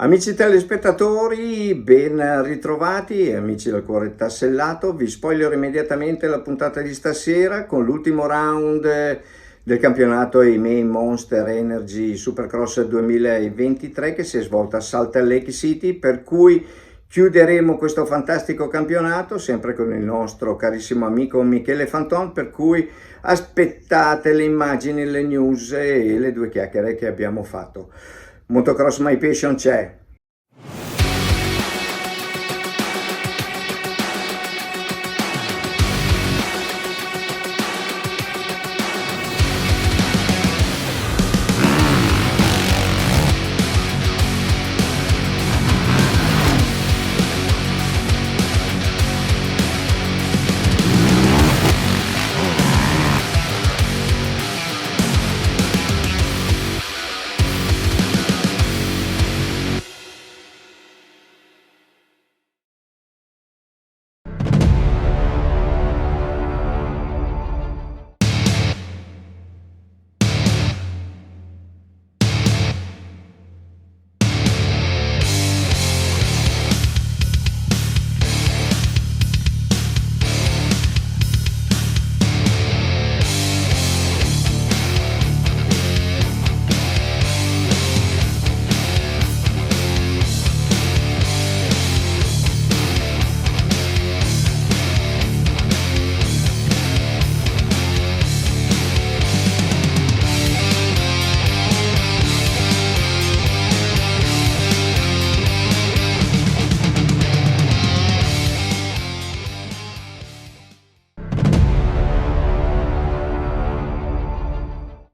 Amici telespettatori, ben ritrovati, amici del cuore tassellato. Vi spoilerò immediatamente la puntata di stasera con l'ultimo round del campionato EMEI Monster Energy Supercross 2023 che si è svolta a Salt Lake City, per cui chiuderemo questo fantastico campionato sempre con il nostro carissimo amico Michele Fanton, per cui aspettate le immagini, le news e le due chiacchiere che abbiamo fatto. Motocross My Passion c'è.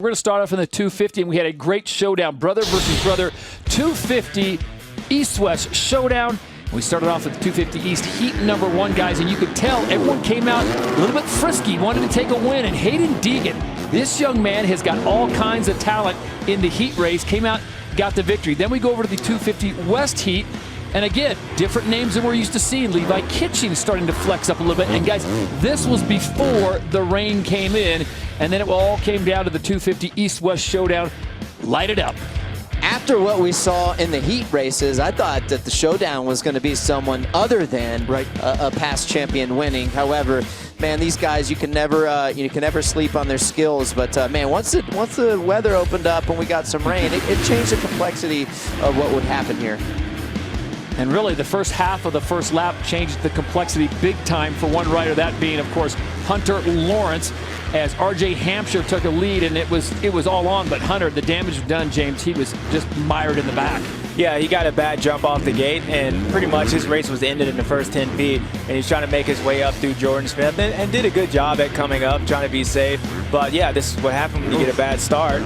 We're going to start off in the 250, and we had a great showdown. Brother versus brother, 250 East-West showdown. We started off with the 250 East heat number one, guys, and you could tell everyone came out a little bit frisky, wanted to take a win. And Hayden Deegan, this young man has got all kinds of talent in the heat race, came out, got the victory. Then we go over to the 250 West heat. And again, different names than we're used to seeing. Levi Kitching starting to flex up a little bit. And guys, this was before the rain came in. And then it all came down to the 250 East-West showdown. Light it up. After what we saw in the heat races, I thought that the showdown was going to be someone other than a past champion winning. However, man, these guys, you can never sleep on their skills. But man, once the weather opened up and we got some rain, it changed the complexity of what would happen here. And really, the first half of the first lap changed the complexity big time for one rider, that being, of course, Hunter Lawrence, as RJ Hampshire took a lead, and it was all on, but Hunter, the damage was done, James. He was just mired in the back. Yeah, he got a bad jump off the gate, and pretty much his race was ended in the first 10 feet, and he's trying to make his way up through Jordan Smith, and did a good job at coming up, trying to be safe. But yeah, this is what happens when you get a bad start.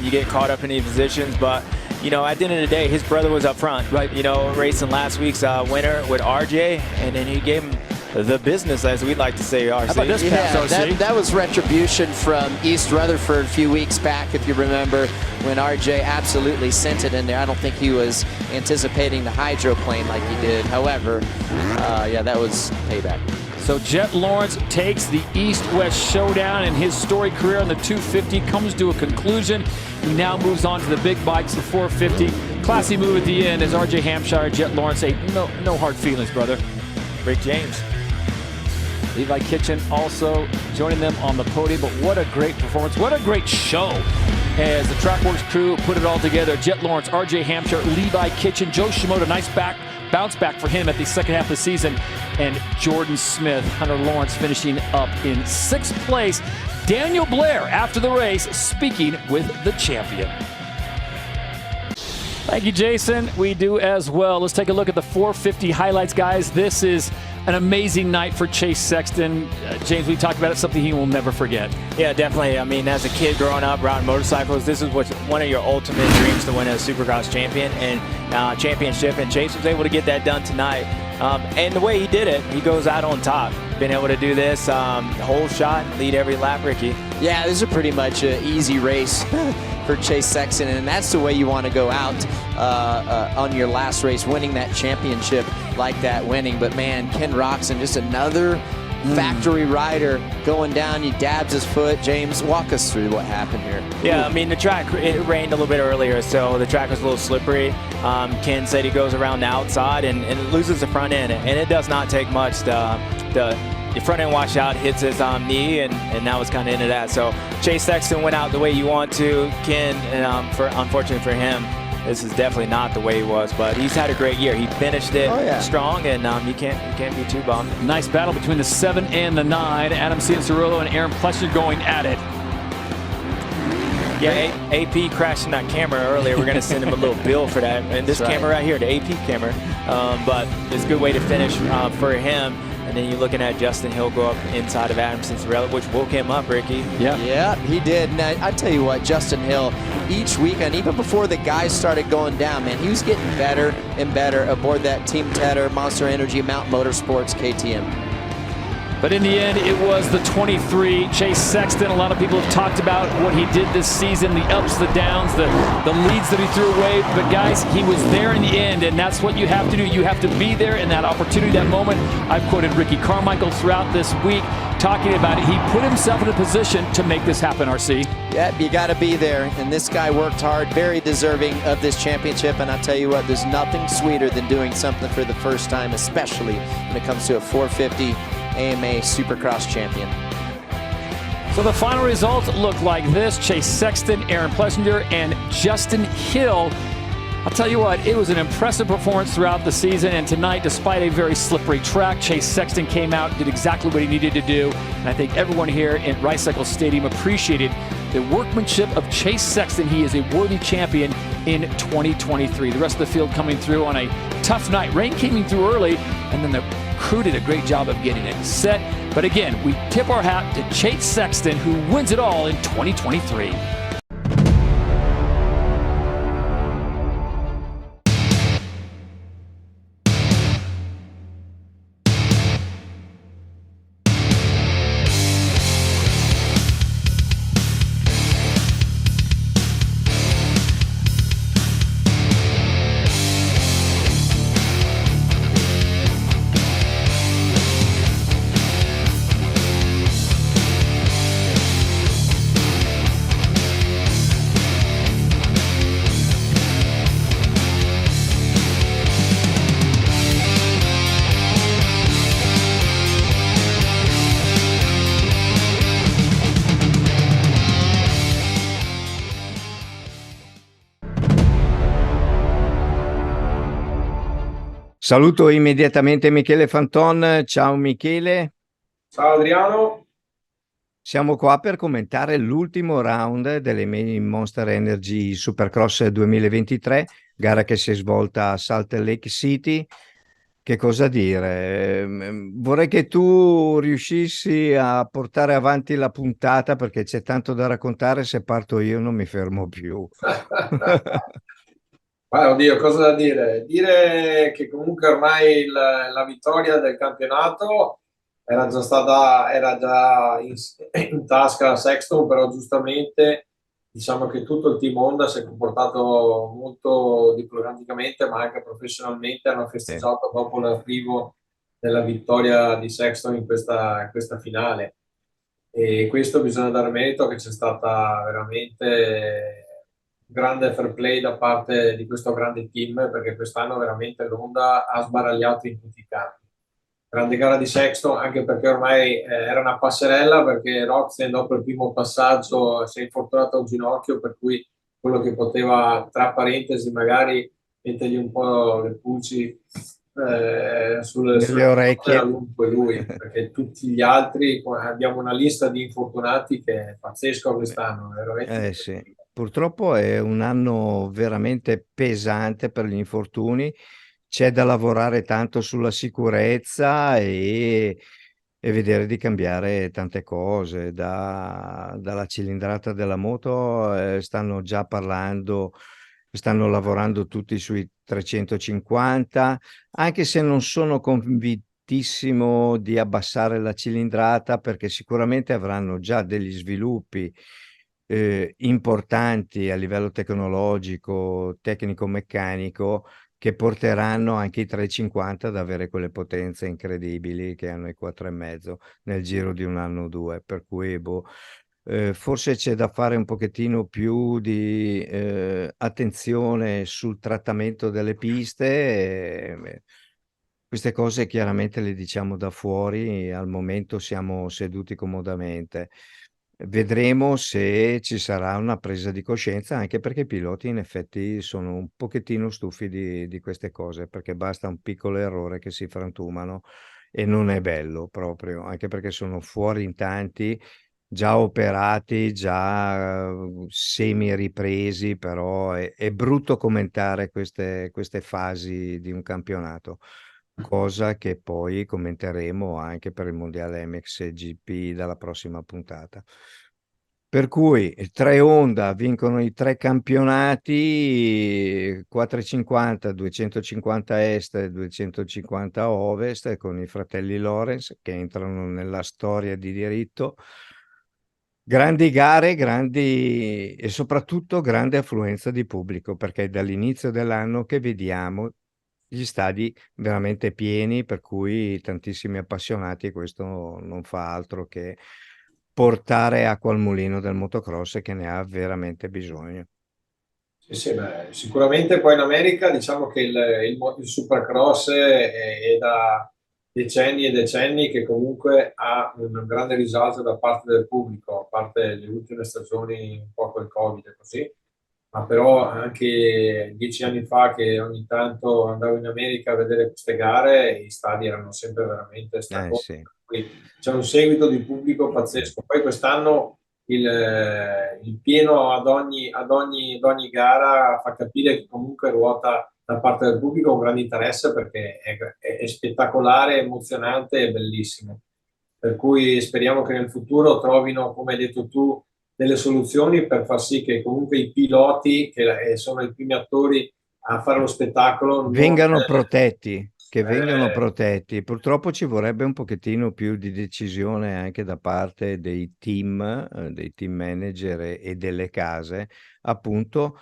You get caught up in these positions, but you know, at the end of the day, his brother was up front, right? You know, racing last week's winner with RJ, and then he gave him the business, as we'd like to say, RC. How about this pass, RC? That was retribution from East Rutherford a few weeks back, if you remember, when RJ absolutely sent it in there. I don't think he was anticipating the hydroplane like he did. However, yeah, that was payback. So Jet Lawrence takes the East-West showdown, and his storied career on the 250 comes to a conclusion. He now moves on to the big bikes, the 450. Classy move at the end as RJ Hampshire, Jet Lawrence say, no hard feelings, brother. Rick James. Levi Kitchen also joining them on the podium, but what a great performance. What a great show as the Trackworks crew put it all together. Jet Lawrence, RJ Hampshire, Levi Kitchen, Joe Shimoda, nice bounce back for him at the second half of the season, and Jordan Smith, Hunter Lawrence finishing up in 6th place. Daniel Blair, after the race, speaking with the champion. Thank you, Jason. We do as well. Let's take a look at the 450 highlights, guys. This is an amazing night for Chase Sexton. James, we talked about it, something he will never forget. Yeah, definitely. I mean, as a kid growing up riding motorcycles, this is one of your ultimate dreams, to win a Supercross championship, and Chase was able to get that done tonight. And the way he did it, he goes out on top. Been able to do this whole shot, lead every lap, Ricky. Yeah, this is pretty much an easy race for Chase Sexton, and that's the way you want to go out on your last race, winning that championship like that, winning. But man, Ken Roxon, just another factory rider going down. He dabs his foot. James, walk us through what happened here. Yeah, I mean, the track, it rained a little bit earlier, so the track was a little slippery. Ken said he goes around the outside and loses the front end, and it does not take much. The front end washout hits his knee, and that was kind of into that. So Chase Sexton went out the way you want to. Ken, unfortunately for him, this is definitely not the way he was, but he's had a great year. He finished it strong, and you can't be too bummed. Nice battle between the 7 and the 9. Adam Cianciarulo and Aaron Plesser going at it. Yeah, AP crashed in that camera earlier. We're going to send him a little bill for that. And this camera right here, the AP camera. But it's a good way to finish for him. And then you're looking at Justin Hill go up inside of Adam Cianciarulo, which woke him up, Ricky. Yeah, he did. And I tell you what, Justin Hill, each weekend, even before the guys started going down, man, he was getting better and better aboard that Team Tedder, Monster Energy, Mountain Motorsports, KTM. But in the end, it was the 23, Chase Sexton. A lot of people have talked about what he did this season, the ups, the downs, the leads that he threw away. But guys, he was there in the end, and that's what you have to do. You have to be there in that opportunity, that moment. I've quoted Ricky Carmichael throughout this week talking about it. He put himself in a position to make this happen, RC. Yeah, you got to be there. And this guy worked hard, very deserving of this championship. And I'll tell you what, there's nothing sweeter than doing something for the first time, especially when it comes to a 450 AMA Supercross champion. So the final results look like this. Chase Sexton, Aaron Plessinger, and Justin Hill. I'll tell you what, it was an impressive performance throughout the season, and tonight, despite a very slippery track, Chase Sexton came out, did exactly what he needed to do, and I think everyone here in Rice Cycle Stadium appreciated the workmanship of Chase Sexton. He is a worthy champion in 2023. The rest of the field coming through on a tough night. Rain came in through early, and then the crew did a great job of getting it set. But again, we tip our hat to Chase Sexton, who wins it all in 2023. Saluto immediatamente Michele Fanton. Ciao Michele. Ciao Adriano. Siamo qua per commentare l'ultimo round delle Main Monster Energy Supercross 2023, gara che si è svolta a Salt Lake City. Che cosa dire? Vorrei che tu riuscissi a portare avanti la puntata perché c'è tanto da raccontare. Se parto io non mi fermo più. Oddio, cosa da dire? Dire che comunque ormai la vittoria del campionato era già in tasca a Sexton, però giustamente diciamo che tutto il team Honda si è comportato molto diplomaticamente, ma anche professionalmente. Hanno festeggiato dopo l'arrivo della vittoria di Sexton in questa finale. E questo bisogna dare merito che c'è stata veramente grande fair play da parte di questo grande team, perché quest'anno veramente l'Honda ha sbaragliato in tutti i campi. Grande gara di Sexton, anche perché ormai era una passerella, perché Roxen dopo il primo passaggio si è infortunato a un ginocchio, per cui quello che poteva, tra parentesi, magari mettergli un po' le pulci sulle orecchie, era lui, perché tutti gli altri, abbiamo una lista di infortunati che è pazzesca quest'anno, veramente. Sì. Purtroppo è un anno veramente pesante per gli infortuni, c'è da lavorare tanto sulla sicurezza e vedere di cambiare tante cose, dalla cilindrata della moto stanno già parlando, stanno lavorando tutti sui 350, anche se non sono convintissimo di abbassare la cilindrata, perché sicuramente avranno già degli sviluppi importanti a livello tecnologico, tecnico-meccanico, che porteranno anche i 350 ad avere quelle potenze incredibili che hanno i 4,5 nel giro di un anno o due. Per cui, boh, forse c'è da fare un pochettino più di attenzione sul trattamento delle piste. Queste cose chiaramente le diciamo da fuori, al momento siamo seduti comodamente. Vedremo se ci sarà una presa di coscienza, anche perché i piloti in effetti sono un pochettino stufi di queste cose, perché basta un piccolo errore che si frantumano e non è bello proprio, anche perché sono fuori in tanti, già operati, già semi ripresi, però è brutto commentare queste fasi di un campionato, cosa che poi commenteremo anche per il mondiale MXGP dalla prossima puntata. Per cui tre Honda vincono i tre campionati, 450, 250 Est e 250 Ovest, con i fratelli Lorenz che entrano nella storia di diritto. Grandi gare, grandi e soprattutto grande affluenza di pubblico, perché è dall'inizio dell'anno che vediamo gli stadi veramente pieni, per cui tantissimi appassionati, e questo non fa altro che portare acqua al mulino del motocross che ne ha veramente bisogno. Sì, sì, beh, sicuramente poi in America diciamo che il Supercross è da decenni e decenni che comunque ha un grande risalto da parte del pubblico, a parte le ultime stagioni un po' col Covid e così, ma però anche 10 anni fa che ogni tanto andavo in America a vedere queste gare, gli stadi erano sempre veramente stracolmi, Sì. per cui c'è un seguito di pubblico pazzesco. Poi quest'anno il pieno ad ogni gara fa capire che comunque ruota da parte del pubblico un grande interesse perché è spettacolare, emozionante e bellissimo. Per cui speriamo che nel futuro trovino, come hai detto tu, delle soluzioni per far sì che comunque i piloti, che sono i primi attori a fare lo spettacolo, non, Vengano protetti, che vengano eh, protetti. Purtroppo ci vorrebbe un pochettino più di decisione anche da parte dei team manager e delle case, appunto,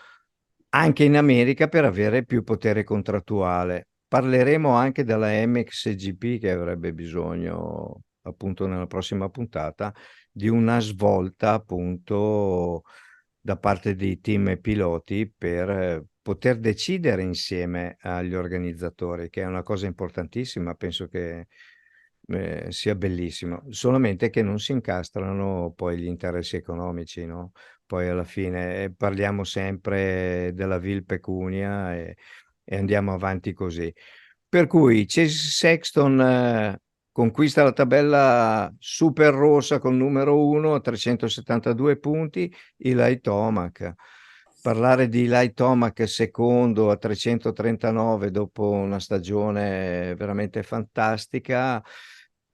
anche in America per avere più potere contrattuale. Parleremo anche della MXGP che avrebbe bisogno, appunto, nella prossima puntata di una svolta, appunto, da parte dei team e piloti per poter decidere insieme agli organizzatori, che è una cosa importantissima, penso che sia bellissimo, solamente che non si incastrano poi gli interessi economici, no? Poi alla fine parliamo sempre della vil pecunia e andiamo avanti così. Per cui Chase Sexton conquista la tabella super rossa col numero 1 a 372 punti, Eli Tomac. Parlare di Eli Tomac secondo a 339 dopo una stagione veramente fantastica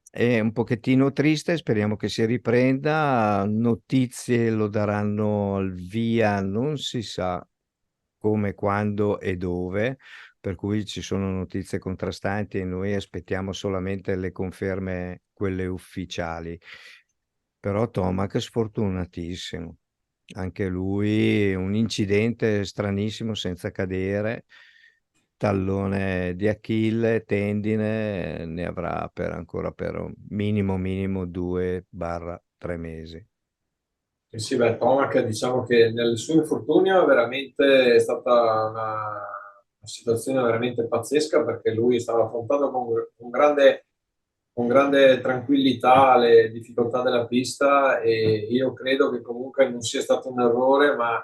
è un pochettino triste, speriamo che si riprenda. Notizie lo daranno al via, non si sa come, quando e dove, per cui ci sono notizie contrastanti e noi aspettiamo solamente le conferme, quelle ufficiali. Però Tomac è sfortunatissimo, anche lui un incidente stranissimo senza cadere, tallone di Achille, tendine, ne avrà per ancora per un minimo 2-3 mesi. sì, beh, Tomac diciamo che nel suo infortunio veramente è stata una situazione veramente pazzesca perché lui stava affrontando con grande tranquillità le difficoltà della pista e io credo che comunque non sia stato un errore, ma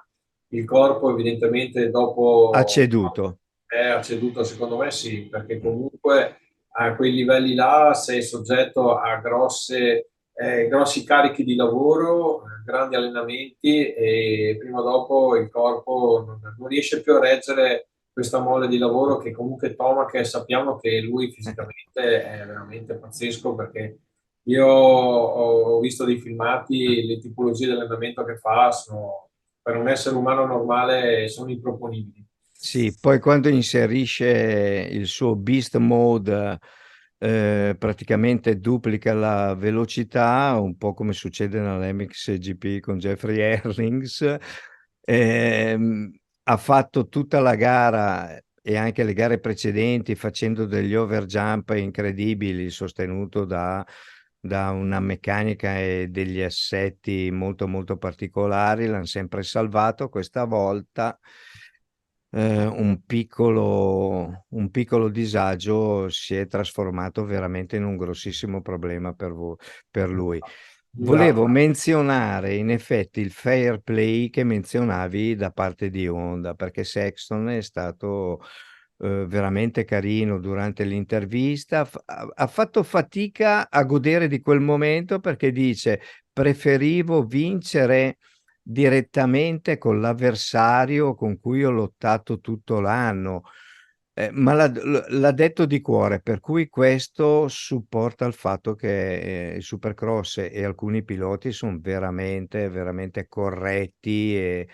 il corpo evidentemente Ha dopo ceduto. ha ceduto, secondo me sì, perché comunque a quei livelli là sei soggetto a grossi carichi di lavoro, grandi allenamenti e prima o dopo il corpo non riesce più a reggere questa mole di lavoro che comunque toma, che sappiamo che lui fisicamente è veramente pazzesco perché io ho visto dei filmati, le tipologie di allenamento che fa sono, per un essere umano normale sono improponibili. Sì, poi quando inserisce il suo Beast Mode, praticamente duplica la velocità, un po' come succede nell'MXGP con Jeffrey Herlings. Ha fatto tutta la gara e anche le gare precedenti facendo degli overjump incredibili, sostenuto da una meccanica e degli assetti molto molto particolari, l'hanno sempre salvato. Questa volta un piccolo disagio si è trasformato veramente in un grossissimo problema per lui. Volevo menzionare in effetti il fair play che menzionavi da parte di Honda, perché Sexton è stato veramente carino durante l'intervista, ha fatto fatica a godere di quel momento perché dice preferivo vincere direttamente con l'avversario con cui ho lottato tutto l'anno. Ma l'ha detto di cuore, per cui questo supporta il fatto che il Supercross e alcuni piloti sono veramente, veramente corretti e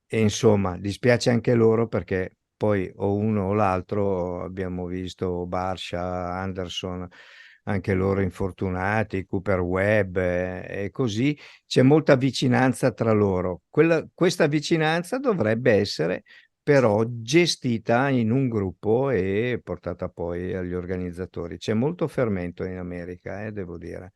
insomma, dispiace anche loro perché poi o uno o l'altro abbiamo visto Barsha, Anderson, anche loro infortunati, Cooper Webb e così c'è molta vicinanza tra loro. Questa vicinanza dovrebbe essere però gestita in un gruppo e portata poi agli organizzatori. C'è molto fermento in America, devo dire.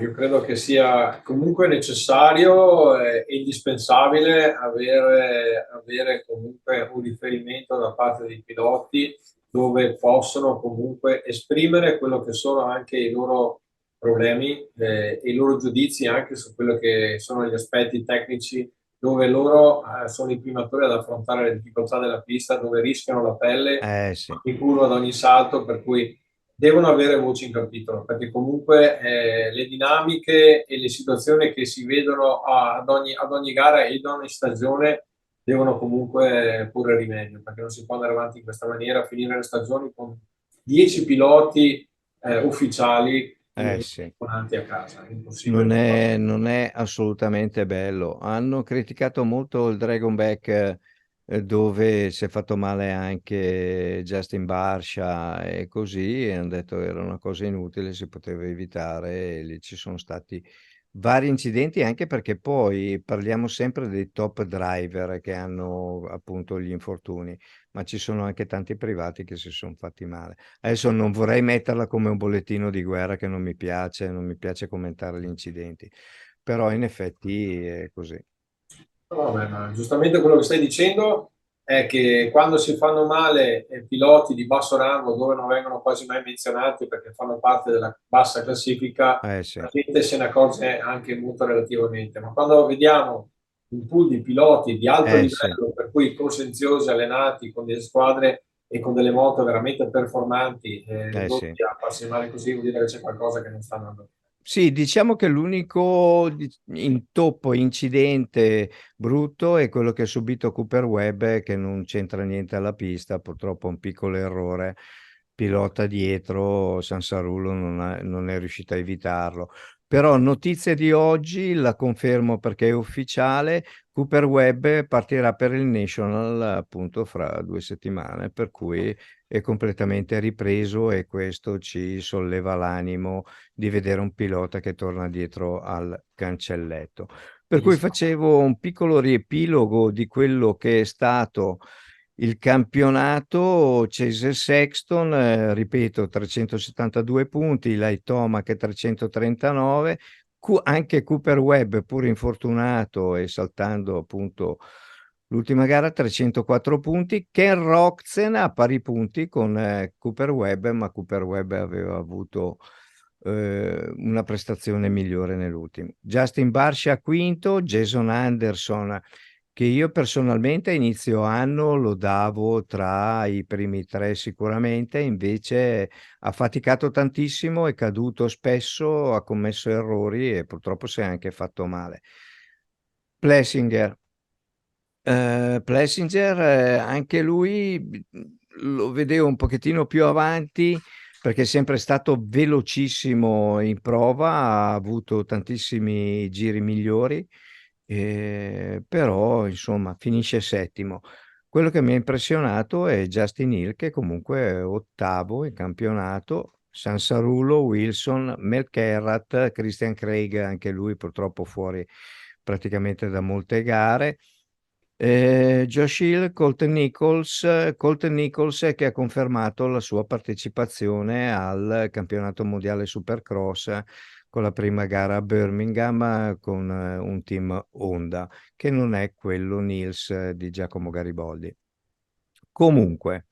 Io credo che sia comunque necessario e indispensabile avere comunque un riferimento da parte dei piloti dove possono comunque esprimere quello che sono anche i loro problemi e i loro giudizi anche su quello che sono gli aspetti tecnici, dove loro sono i primatori ad affrontare le difficoltà della pista, dove rischiano la pelle Sì, in curva ad ogni salto, per cui devono avere voce in capitolo, perché comunque le dinamiche e le situazioni che si vedono ad ogni gara e ad ogni stagione devono comunque porre rimedio, perché non si può andare avanti in questa maniera, finire le stagioni con 10 piloti ufficiali sì. avanti a casa, è impossibile. Non è assolutamente bello. Hanno criticato molto il Dragon Back, dove si è fatto male anche Justin Barsha e così, e hanno detto che era una cosa inutile, si poteva evitare. E lì ci sono stati vari incidenti, anche perché poi parliamo sempre dei top driver che hanno appunto gli infortuni, ma ci sono anche tanti privati che si sono fatti male. Adesso non vorrei metterla come un bollettino di guerra che non mi piace commentare gli incidenti, però in effetti è così. No, vabbè, ma giustamente quello che stai dicendo è che quando si fanno male piloti di basso rango dove non vengono quasi mai menzionati perché fanno parte della bassa classifica, Sì, la gente se ne accorge anche molto relativamente. Ma quando vediamo un pool di piloti di alto sì, livello, per cui consenziosi, allenati con delle squadre e con delle moto veramente performanti, sì. ridotti a farsi male così, vuol dire che c'è qualcosa che non sta andando. Sì, diciamo che l'unico intoppo, incidente brutto è quello che ha subito Cooper Webb, che non c'entra niente alla pista, purtroppo un piccolo errore. Pilota dietro, Sansarullo non è riuscito a evitarlo. Però notizia di oggi, la confermo perché è ufficiale, Cooper Webb partirà per il National appunto fra 2 settimane, per cui è completamente ripreso e questo ci solleva l'animo di vedere un pilota che torna dietro al cancelletto. Per cui facevo un piccolo riepilogo di quello che è stato il campionato. Chase Sexton, ripeto, 372 punti, Eli Tomac 339, anche Cooper Webb, pur infortunato e saltando appunto l'ultima gara, 304 punti. Ken Roczen a pari punti con Cooper Webb, ma Cooper Webb aveva avuto una prestazione migliore nell'ultimo. Justin Barcia quinto, Jason Anderson, che io personalmente a inizio anno lo davo tra i primi tre sicuramente, invece ha faticato tantissimo, è caduto spesso, ha commesso errori e purtroppo si è anche fatto male. Plessinger, Plessinger, anche lui lo vedevo un pochettino più avanti perché è sempre stato velocissimo in prova, ha avuto tantissimi giri migliori, però insomma finisce settimo. Quello che mi ha impressionato è Justin Hill, che comunque è ottavo in campionato, Sansarulo, Wilson, Melkerrat, Christian Craig, anche lui purtroppo fuori praticamente da molte gare. Josh Hill, Colton Nichols che ha confermato la sua partecipazione al campionato mondiale Supercross con la prima gara a Birmingham con un team Honda, che non è quello Nils di Giacomo Gariboldi. Comunque,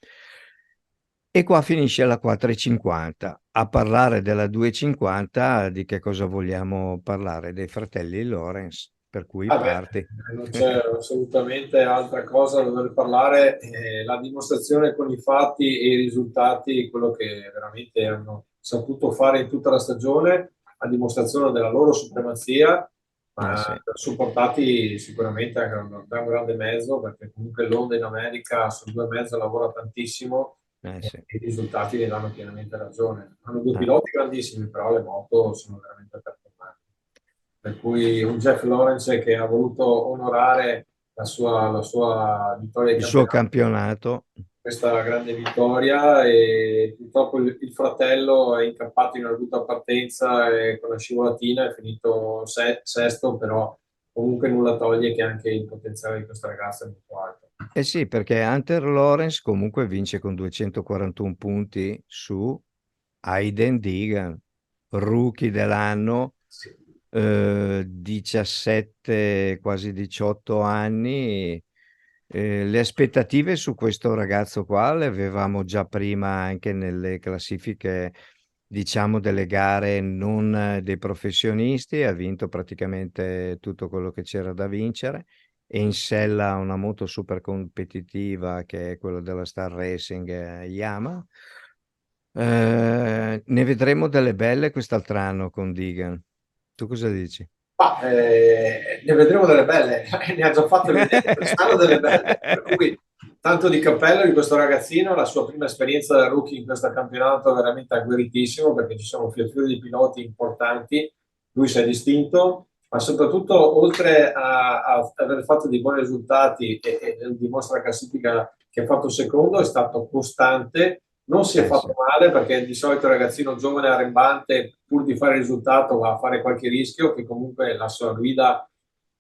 e qua finisce la 4,50. A parlare della 2,50, di che cosa vogliamo parlare? Dei fratelli Lawrence, per cui Vabbè, parti. non c'è assolutamente altra cosa da dover parlare, la dimostrazione con i fatti e i risultati, quello che veramente hanno saputo fare in tutta la stagione, a dimostrazione della loro supremazia, ma Sì, supportati sicuramente anche da un grande mezzo, perché comunque l'Onda in America su due mezzo lavora tantissimo e sì. i risultati ne danno pienamente ragione. Hanno due Ah. piloti grandissimi, però le moto sono veramente performanti. Per cui un Jeff Lawrence che ha voluto onorare la sua vittoria di Il suo campionato, campionato. questa grande vittoria, e purtroppo il fratello è incappato in una brutta partenza e con la scivolatina è finito sesto, però comunque nulla toglie che anche il potenziale di questa ragazza è molto alto. Eh sì, perché Hunter Lawrence comunque vince con 241 punti su Hayden Deegan, rookie dell'anno, Sì. 17, quasi 18 anni. Le aspettative su questo ragazzo qua le avevamo già prima anche nelle classifiche, diciamo, delle gare non dei professionisti. Ha vinto praticamente tutto quello che c'era da vincere e in sella a una moto super competitiva che è quella della Star Racing Yamaha. Ne vedremo delle belle quest'altro anno con Deegan. Tu cosa dici? Ma, ne vedremo delle belle, ne ha già fatte vedere quest'anno delle belle, per cui tanto di cappello di questo ragazzino, la sua prima esperienza da rookie in questo campionato è veramente agguerritissimo, perché ci sono fior di piloti importanti, lui si è distinto, ma soprattutto oltre a aver fatto dei buoni risultati e dimostra la classifica che ha fatto secondo, è stato costante, non si è Sì. fatto male, perché di solito il ragazzino giovane arrembante, pur di fare il risultato, va a fare qualche rischio, che comunque la sua guida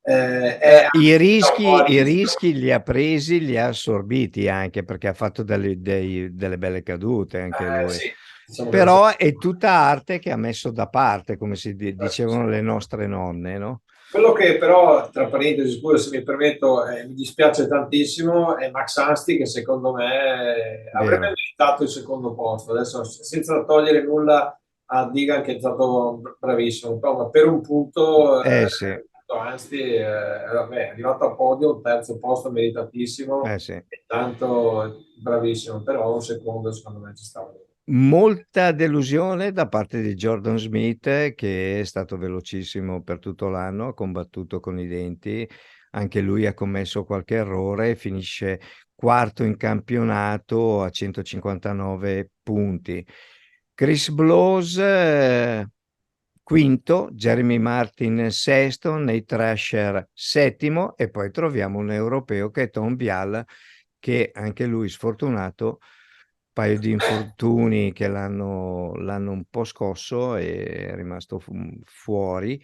è I un po' a rischio. rischi li ha presi, li ha assorbiti anche perché ha fatto delle belle cadute anche lui. Sì, diciamo che Però è tutta arte che ha messo da parte, come si sì. dicevano le nostre nonne, no? Quello che però, tra parentesi, scusa se mi permetto, mi dispiace tantissimo, è Max Ansti, che secondo me avrebbe Vero? meritato il secondo posto. Adesso, senza togliere nulla a Digan, che è stato bravissimo, però, ma per un punto, Sì, Ansti vabbè, è arrivato a podio, terzo posto meritatissimo, sì. e tanto bravissimo, però un secondo secondo me ci stava. Molta delusione da parte di Jordan Smith, che è stato velocissimo per tutto l'anno, ha combattuto con i denti, anche lui ha commesso qualche errore, finisce quarto in campionato a 159 punti. Chris Blows, quinto, Jeremy Martin sesto, Nate Thrasher settimo e poi troviamo un europeo che è Tom Vial, che anche lui sfortunato, paio di infortuni che l'hanno un po' scosso e è rimasto fuori.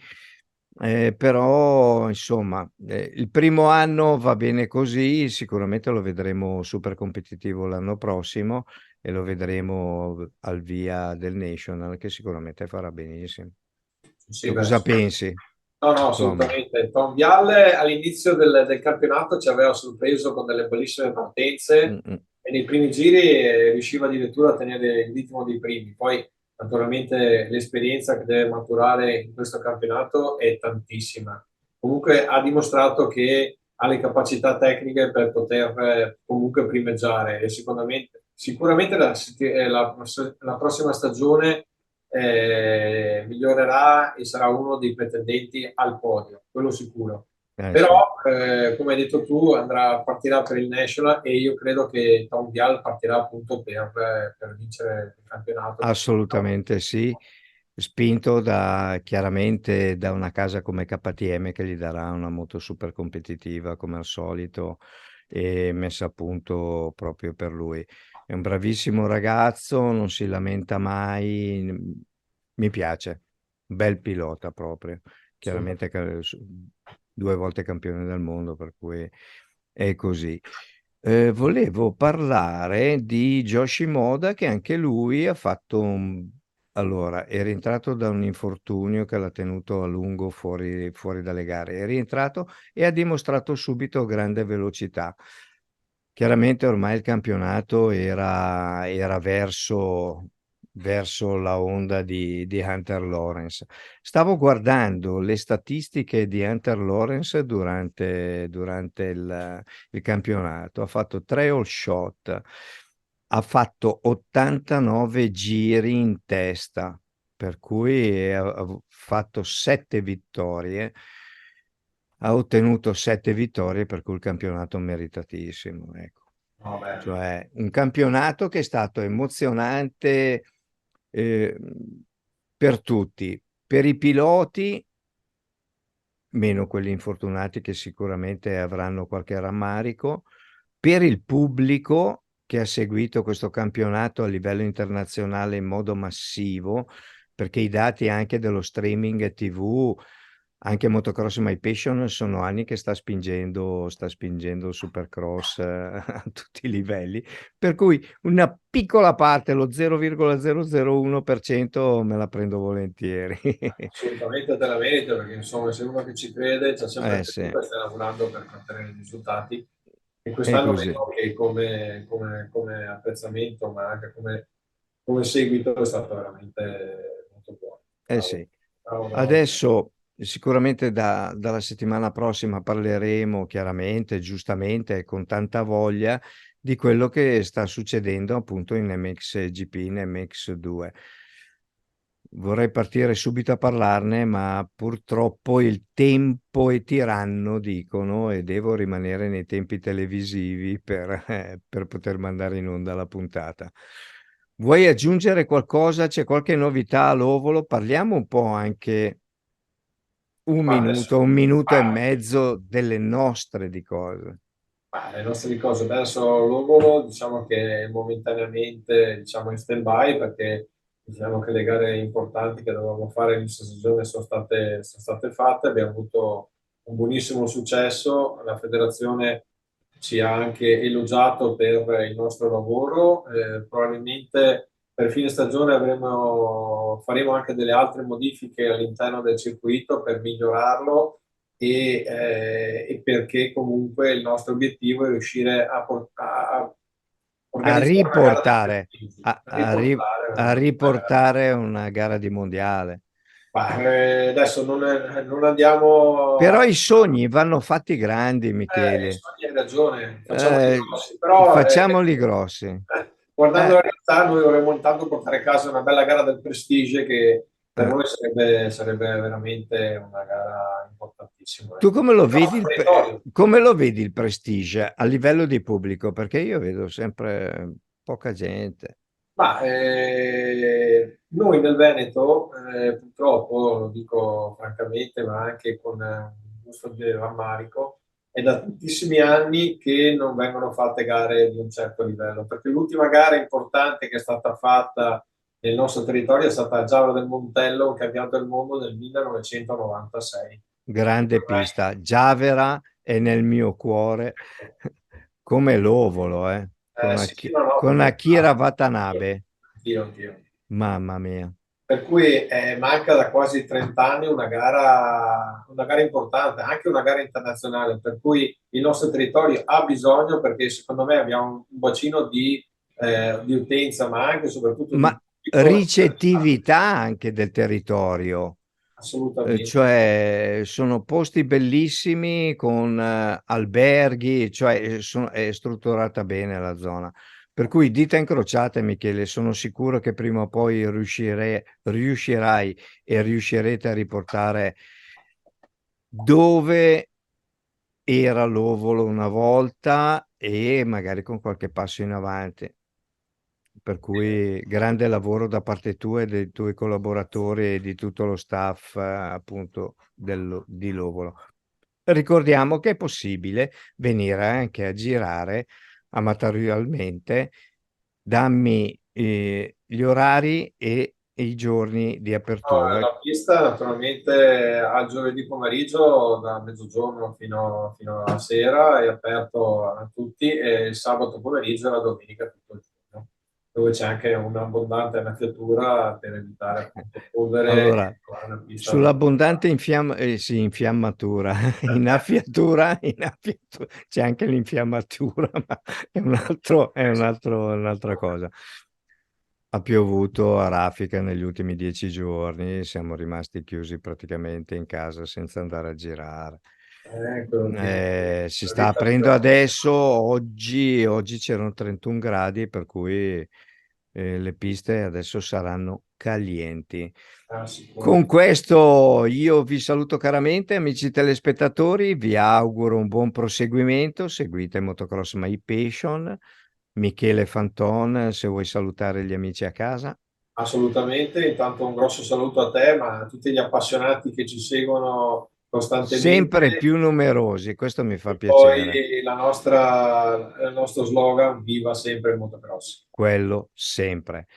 Però insomma, il primo anno va bene così, sicuramente lo vedremo super competitivo l'anno prossimo e lo vedremo al via del National che sicuramente farà benissimo. Sì, Tu beh, cosa pensi, no, no, Tom? assolutamente. Tom Vialle all'inizio del campionato ci aveva sorpreso con delle bellissime partenze Mm-mm. e nei primi giri riusciva addirittura a tenere il ritmo dei primi. Poi, naturalmente, l'esperienza che deve maturare in questo campionato è tantissima. Comunque ha dimostrato che ha le capacità tecniche per poter comunque primeggiare e sicuramente la prossima stagione migliorerà e sarà uno dei pretendenti al podio, quello sicuro. Sì. Però, come hai detto tu, partirà per il National e io credo che Tom Vial partirà appunto per vincere il campionato. Assolutamente sì, spinto chiaramente da una casa come KTM che gli darà una moto super competitiva come al solito e messa a punto proprio per lui. È un bravissimo ragazzo, non si lamenta mai, mi piace, bel pilota proprio, Sì. chiaramente due volte campione del mondo, per cui è così. Volevo parlare di Yoshimoda che anche lui ha fatto allora, è rientrato da un infortunio che l'ha tenuto a lungo fuori dalle gare. È rientrato e ha dimostrato subito grande velocità. Chiaramente ormai il campionato era verso la onda di Hunter Lawrence. Stavo guardando le statistiche di Hunter Lawrence durante il campionato. Ha fatto 3 all shot, ha fatto 89 giri in testa, per cui ha fatto 7 vittorie. Ha ottenuto 7 vittorie, per cui il campionato meritatissimo, ecco. Vabbè. Cioè, un campionato che è stato emozionante eh, per tutti, per i piloti, meno quelli infortunati che sicuramente avranno qualche rammarico, per il pubblico che ha seguito questo campionato a livello internazionale in modo massivo, perché i dati anche dello streaming TV, anche Motocross My Passion, sono anni che sta spingendo il Supercross a tutti i livelli, per cui una piccola parte, lo 0,001% me la prendo volentieri. Assolutamente te la merita perché insomma sei uno che ci crede, c'è sempre Sì, creduto e stai lavorando per ottenere i risultati e è quest'anno così. vedo che come apprezzamento ma anche come seguito è stato veramente molto buono. Eh Bravo, sì. bravo, bravo. Adesso sicuramente dalla settimana prossima parleremo chiaramente, giustamente e con tanta voglia di quello che sta succedendo appunto in MXGP, in MX2. Vorrei partire subito a parlarne, ma purtroppo il tempo è tiranno, dicono, e devo rimanere nei tempi televisivi per poter mandare in onda la puntata. Vuoi aggiungere qualcosa? C'è qualche novità all'Ovolo? Parliamo un po' anche Ma adesso, un minuto e ah, mezzo delle nostre di cose. le nostre cose, adesso l'Ovolo diciamo che è momentaneamente diciamo, in stand-by perché diciamo che le gare importanti che dovevamo fare inizio stagione sono state fatte, abbiamo avuto un buonissimo successo, la federazione ci ha anche elogiato per il nostro lavoro, probabilmente per fine stagione faremo anche delle altre modifiche all'interno del circuito per migliorarlo e perché comunque il nostro obiettivo è riuscire a A organizzare una gara da riportare, 3 a, a a ri- riportare a una gara. riportare una gara di mondiale. Ma, adesso non andiamo Però i sogni vanno fatti grandi, Michele. hai ragione, facciamoli Eh, grossi, però Facciamoli grossi. guardando Eh, la realtà noi vorremmo intanto portare a casa una bella gara del Prestige che per eh. noi sarebbe veramente una gara importantissima. Tu Ecco. come lo Il vedi nostro territorio. come lo vedi il Prestige a livello di pubblico? Perché io vedo sempre poca gente. Ma noi nel Veneto, purtroppo, lo dico francamente, ma anche con un gusto di rammarico, è da tantissimi anni che non vengono fatte gare di un certo livello, perché l'ultima gara importante che è stata fatta nel nostro territorio è stata a Giavra del Montello, un campionato del mondo nel 1996. Grande pista. Giavera è nel mio cuore come l'Ovolo, Sì, sì, no, no, per con carità. Akira Watanabe. Anch'io. Mamma mia. Per cui manca da quasi 30 anni una gara importante, anche una gara internazionale, per cui il nostro territorio ha bisogno, perché secondo me abbiamo un bacino di utenza, ma anche e soprattutto di Ma pubblico interessante. ricettività anche del territorio. Assolutamente. Cioè sono posti bellissimi con alberghi, cioè è strutturata bene la zona. Per cui dita incrociate, Michele, sono sicuro che prima o poi riuscirai e riuscirete a riportare dove era l'Ovolo una volta e magari con qualche passo in avanti. Per cui grande lavoro da parte tua e dei tuoi collaboratori e di tutto lo staff, appunto, di Lovolo. Ricordiamo che è possibile venire anche a girare amatorialmente. Dammi gli orari e i giorni di No, apertura. la pista naturalmente al giovedì pomeriggio da mezzogiorno fino alla sera è aperto a tutti e il sabato pomeriggio e la domenica tutto il giorno, dove c'è anche un'abbondante annaffiatura per evitare appunto polvere e Allora, una pista. sull'abbondante sì, infiammatura, innaffiatura, c'è anche l'infiammatura, ma è un'altra cosa. Ha piovuto a raffica negli ultimi 10 giorni, siamo rimasti chiusi praticamente in casa senza andare a girare. Quello che Si sta aprendo adesso, oggi c'erano 31 gradi, per cui le piste adesso saranno calienti. sicuro. Con questo io vi saluto caramente, amici telespettatori, vi auguro un buon proseguimento, seguite Motocross My Passion. Michele Fanton, se vuoi salutare gli amici a casa. Assolutamente, intanto un grosso saluto a te, ma a tutti gli appassionati che ci seguono Sempre costantemente. più numerosi, questo mi fa E piacere. poi il nostro slogan, viva sempre il motocross. Quello sempre.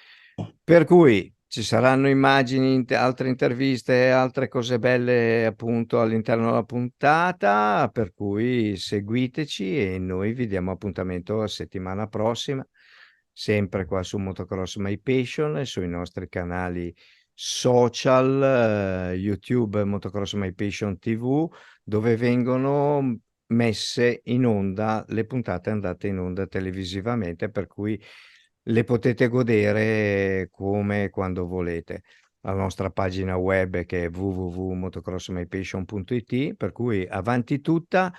Per cui ci saranno immagini, altre interviste, altre cose belle appunto all'interno della puntata, per cui seguiteci e noi vi diamo appuntamento la settimana prossima, sempre qua su Motocross My Passion e sui nostri canali social, YouTube Motocross My Passion TV, dove vengono messe in onda le puntate andate in onda televisivamente, per cui le potete godere come e quando volete. La nostra pagina web che è www.motocrossmypassion.it, per cui avanti tutta.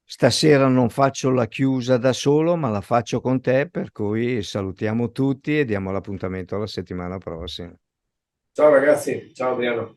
Stasera non faccio la chiusa da solo, ma la faccio con te, per cui salutiamo tutti e diamo l'appuntamento alla settimana prossima. Ciao ragazzi, ciao Adriano.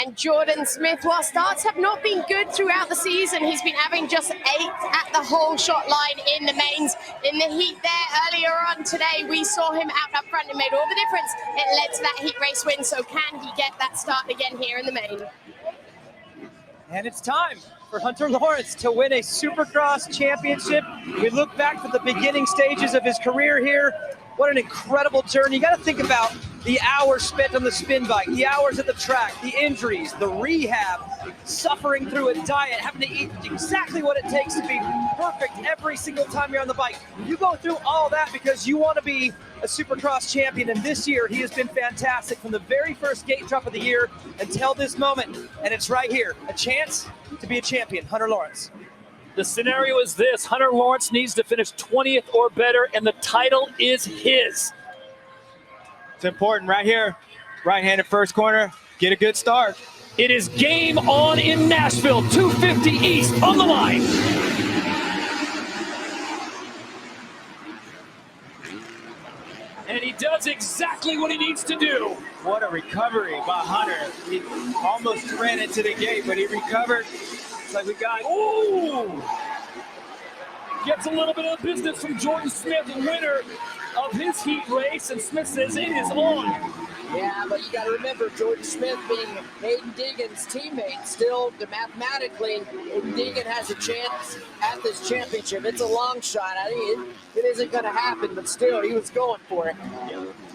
And Jordan Smith, while starts have not been good throughout the season, he's been having just 8th at the whole shot line in the mains. In the heat there earlier on today, we saw him out up front and made all the difference. It led to that heat race win, so can he get that start again here in the main? And it's time for Hunter Lawrence to win a Supercross championship. We look back to the beginning stages of his career here. What an incredible journey. You got to think about the hours spent on the spin bike, the hours at the track, the injuries, the rehab, suffering through a diet, having to eat exactly what it takes to be perfect every single time you're on the bike. You go through all that because you want to be a Supercross champion, and this year he has been fantastic from the very first gate drop of the year until this moment, and it's right here, a chance to be a champion. Hunter Lawrence. The scenario is this: Hunter Lawrence needs to finish 20th or better, and the title is his. It's important right here, right-handed first corner, get a good start. It is game on in Nashville, 250 East on the line. And he does exactly what he needs to do. What a recovery by Hunter. He almost ran into the gate, but he recovered. It's like we got, Ooh! Gets a little bit of business from Jordan Smith, winner of his heat race, and Smith says it is on. Yeah, but you got to remember, Jordan Smith being Hayden Deegan's teammate, still mathematically, Hayden Deegan has a chance at this championship. It's a long shot. I think it isn't going to happen, but still, he was going for it.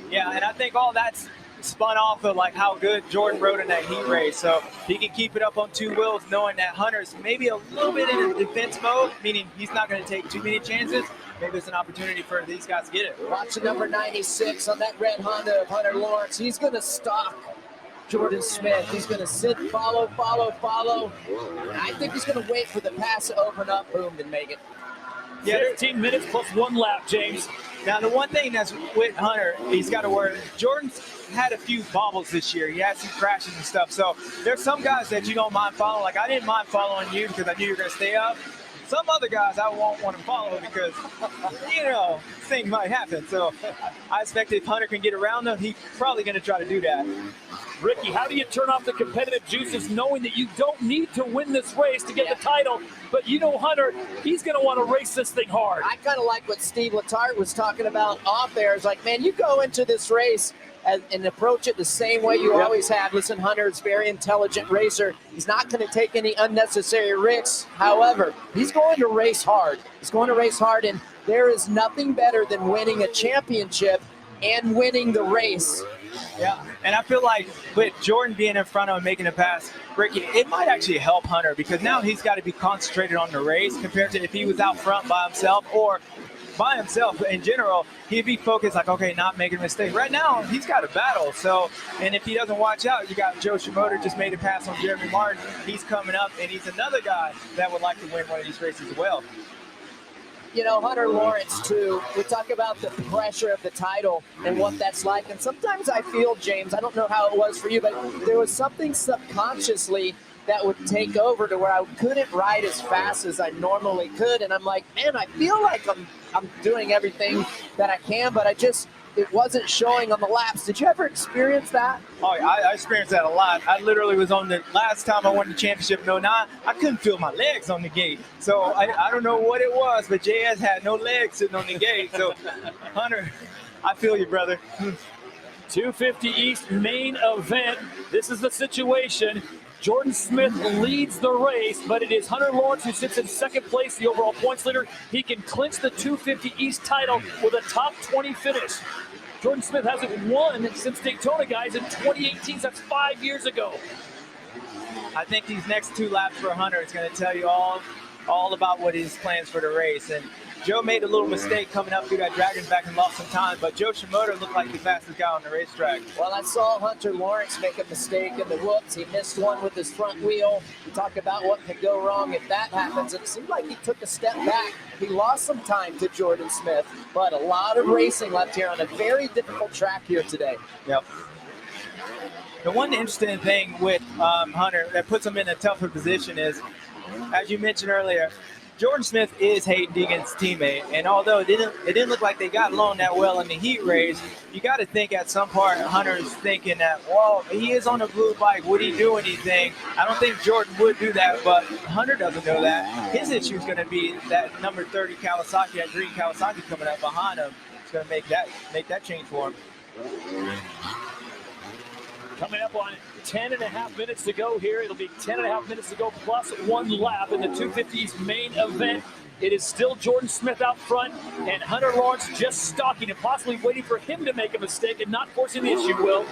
yeah, and I think all that's spun off of like how good Jordan rode in that heat race. So he can keep it up on two wheels, knowing that Hunter's maybe a little bit in a defense mode, meaning he's not going to take too many chances. Maybe it's an opportunity for these guys to get it. Watch the number 96 on that red Honda of Hunter Lawrence. He's going to stalk Jordan Smith. He's going to sit, follow. And I think he's going to wait for the pass to open up, boom, and make it. Yeah, 15 minutes plus 1 lap, James. Now, the one thing that's with Hunter, he's got to worry. Jordan's had a few bobbles this year. He had some crashes and stuff. So there's some guys that you don't mind following. Like, I didn't mind following you because I knew you were going to stay up. Some other guys I won't want to follow because, you know, things might happen. So I expect if Hunter can get around them, he's probably going to try to do that. Ricky, how do you turn off the competitive juices knowing that you don't need to win this race to get the title, but you know Hunter, he's going to want to race this thing hard? I kind of like what Steve Letarte was talking about off there. It's like, man, you go into this race and approach it the same way you always have. Listen, Hunter's a very intelligent racer. He's not going to take any unnecessary risks. However, he's going to race hard. He's going to race hard, and there is nothing better than winning a championship and winning the race. Yeah, and I feel like with Jordan being in front of him making a pass, Ricky, it might actually help Hunter because now he's got to be concentrated on the race compared to if he was out front by himself or by himself in general, he'd be focused like, okay, not making a mistake. Right now, he's got a battle. So, and if he doesn't watch out, you got Joe Shimoda just made a pass on Jeremy Martin. He's coming up, and he's another guy that would like to win one of these races as well. You know, Hunter Lawrence, too, we talk about the pressure of the title and what that's like. And sometimes I feel, James, I don't know how it was for you, but there was something subconsciously that would take over to where I couldn't ride as fast as I normally could. And I'm like, man, I feel like I'm doing everything that I can, but it wasn't showing on the laps. Did you ever experience that? Oh, I experienced that a lot. I literally was on the last time I won the championship in 09, I couldn't feel my legs on the gate. So I don't know what it was, but JS had no legs sitting on the gate. So Hunter, I feel you, brother. 250 East main event. This is the situation. Jordan Smith leads the race, but it is Hunter Lawrence who sits in second place, the overall points leader. He can clinch the 250 East title with a top 20 finish. Jordan Smith hasn't won since Daytona, guys, in 2018. That's 5 years ago. I think these next 2 laps for Hunter is going to tell you all about what his plans for the race. And Joe made a little mistake coming up through that dragon back and lost some time, but Joe Shimoda looked like the fastest guy on the racetrack. Well, I saw Hunter Lawrence make a mistake in the whoops. He missed one with his front wheel. We talk about what could go wrong if that happens. It seemed like he took a step back. He lost some time to Jordan Smith, but a lot of racing left here on a very difficult track here today. Yep. The one interesting thing with Hunter that puts him in a tougher position is, as you mentioned earlier, Jordan Smith is Hayden Deegan's teammate, and although it didn't look like they got along that well in the heat race, you got to think at some part Hunter's thinking that, well, he is on a blue bike. Would he do anything? I don't think Jordan would do that, but Hunter doesn't know that. His issue is going to be that number 30 Kawasaki, that green Kawasaki coming up behind him. It's going to make that change for him. Coming up on 10.5 minutes to go here. It'll be 10.5 minutes to go plus 1 lap in the 250's main event. It is still Jordan Smith out front and Hunter Lawrence just stalking and possibly waiting for him to make a mistake and not forcing the issue, Will.